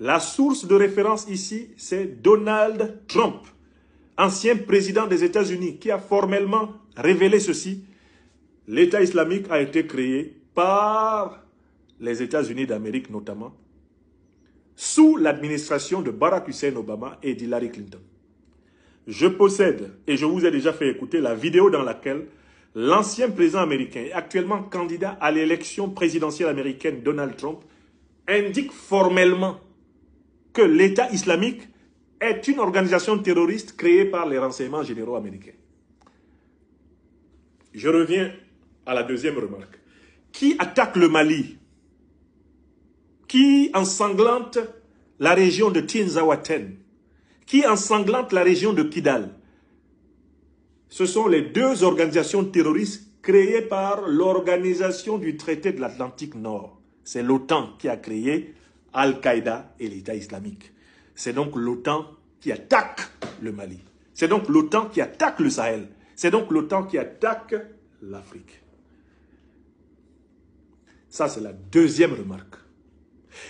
La source de référence ici, c'est Donald Trump, ancien président des États-Unis, qui a formellement révélé ceci. L'État islamique a été créé par les États-Unis d'Amérique notamment, sous l'administration de Barack Hussein Obama et d'Hillary Clinton. Je possède, et je vous ai déjà fait écouter la vidéo dans laquelle l'ancien président américain et actuellement candidat à l'élection présidentielle américaine, Donald Trump, indique formellement que l'État islamique est une organisation terroriste créée par les renseignements généraux américains. Je reviens à la deuxième remarque. Qui attaque le Mali? Qui ensanglante la région de Tinzaouaten? Qui ensanglante la région de Kidal? Ce sont les deux organisations terroristes créées par l'organisation du traité de l'Atlantique Nord. C'est l'OTAN qui a créé Al-Qaïda et l'État islamique. C'est donc l'OTAN qui attaque le Mali. C'est donc l'OTAN qui attaque le Sahel. C'est donc l'OTAN qui attaque l'Afrique. Ça, c'est la deuxième remarque.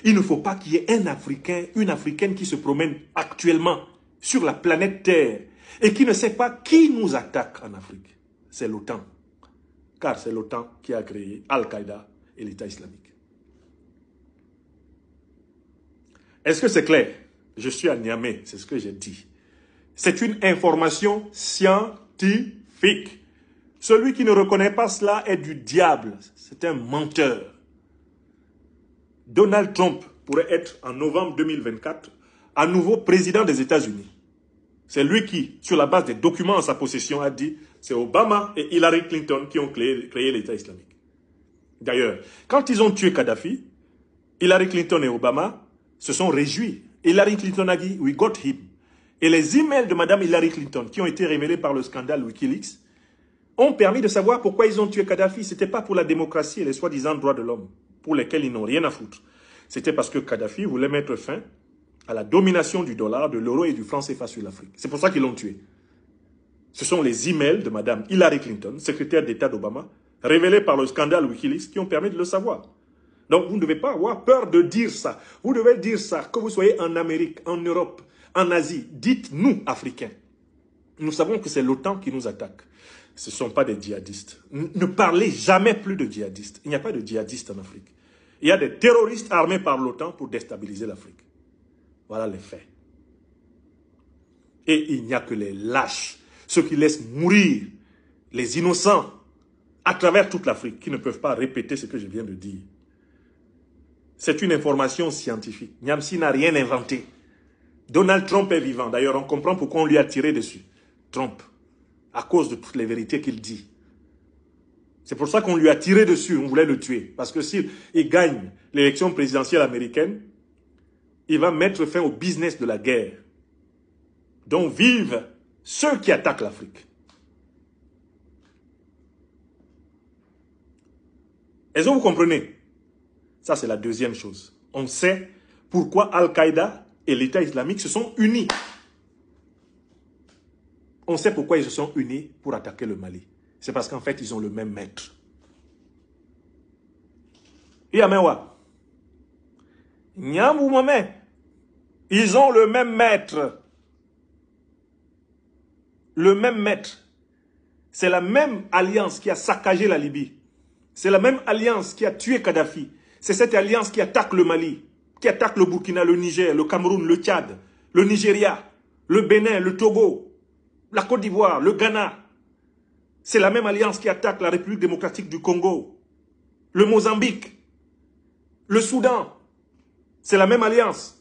Il ne faut pas qu'il y ait un Africain, une Africaine qui se promène actuellement sur la planète Terre et qui ne sait pas qui nous attaque en Afrique. C'est l'OTAN. Car c'est l'OTAN qui a créé Al-Qaïda et l'État islamique. Est-ce que c'est clair? Je suis à Niamey, c'est ce que j'ai dit. C'est une information scientifique. Celui qui ne reconnaît pas cela est du diable. C'est un menteur. Donald Trump pourrait être en novembre 2024 à nouveau président des États-Unis. C'est lui qui, sur la base des documents en sa possession, a dit c'est Obama et Hillary Clinton qui ont créé l'État islamique. D'ailleurs, quand ils ont tué Kadhafi, Hillary Clinton et Obama se sont réjouis. Hillary Clinton a dit « We got him ». Et les emails de Madame Hillary Clinton, qui ont été révélés par le scandale Wikileaks, ont permis de savoir pourquoi ils ont tué Kadhafi. Ce n'était pas pour la démocratie et les soi-disant droits de l'homme, pour lesquels ils n'ont rien à foutre. C'était parce que Kadhafi voulait mettre fin à la domination du dollar, de l'euro et du franc CFA sur l'Afrique. C'est pour ça qu'ils l'ont tué. Ce sont les emails de Madame Hillary Clinton, secrétaire d'État d'Obama, révélés par le scandale Wikileaks, qui ont permis de le savoir. Donc vous ne devez pas avoir peur de dire ça. Vous devez dire ça, que vous soyez en Amérique, en Europe, en Asie. Dites-nous, Africains. Nous savons que c'est l'OTAN qui nous attaque. Ce ne sont pas des djihadistes. Ne parlez jamais plus de djihadistes. Il n'y a pas de djihadistes en Afrique. Il y a des terroristes armés par l'OTAN pour déstabiliser l'Afrique. Voilà les faits. Et il n'y a que les lâches, ceux qui laissent mourir les innocents à travers toute l'Afrique, qui ne peuvent pas répéter ce que je viens de dire. C'est une information scientifique. Niamsi n'a rien inventé. Donald Trump est vivant. D'ailleurs, on comprend pourquoi on lui a tiré dessus. Trump. À cause de toutes les vérités qu'il dit. C'est pour ça qu'on lui a tiré dessus. On voulait le tuer. Parce que s'il gagne l'élection présidentielle américaine, il va mettre fin au business de la guerre. Donc vivent ceux qui attaquent l'Afrique. Est-ce que vous comprenez? Ça, c'est la deuxième chose. On sait pourquoi Al-Qaïda et l'État islamique se sont unis. On sait pourquoi ils se sont unis pour attaquer le Mali. C'est parce qu'en fait, ils ont le même maître. Yamewa. Nyamboumame. Ils ont le même maître. Le même maître. C'est la même alliance qui a saccagé la Libye. C'est la même alliance qui a tué Kadhafi. C'est cette alliance qui attaque le Mali, qui attaque le Burkina, le Niger, le Cameroun, le Tchad, le Nigeria, le Bénin, le Togo, la Côte d'Ivoire, le Ghana. C'est la même alliance qui attaque la République démocratique du Congo, le Mozambique, le Soudan. C'est la même alliance.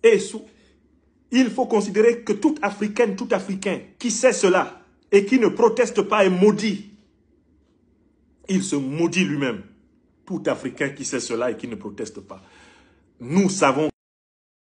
Et il faut considérer que toute Africaine, tout Africain qui sait cela et qui ne proteste pas est maudit. Il se maudit lui-même. Tout Africain qui sait cela et qui ne proteste pas. Nous savons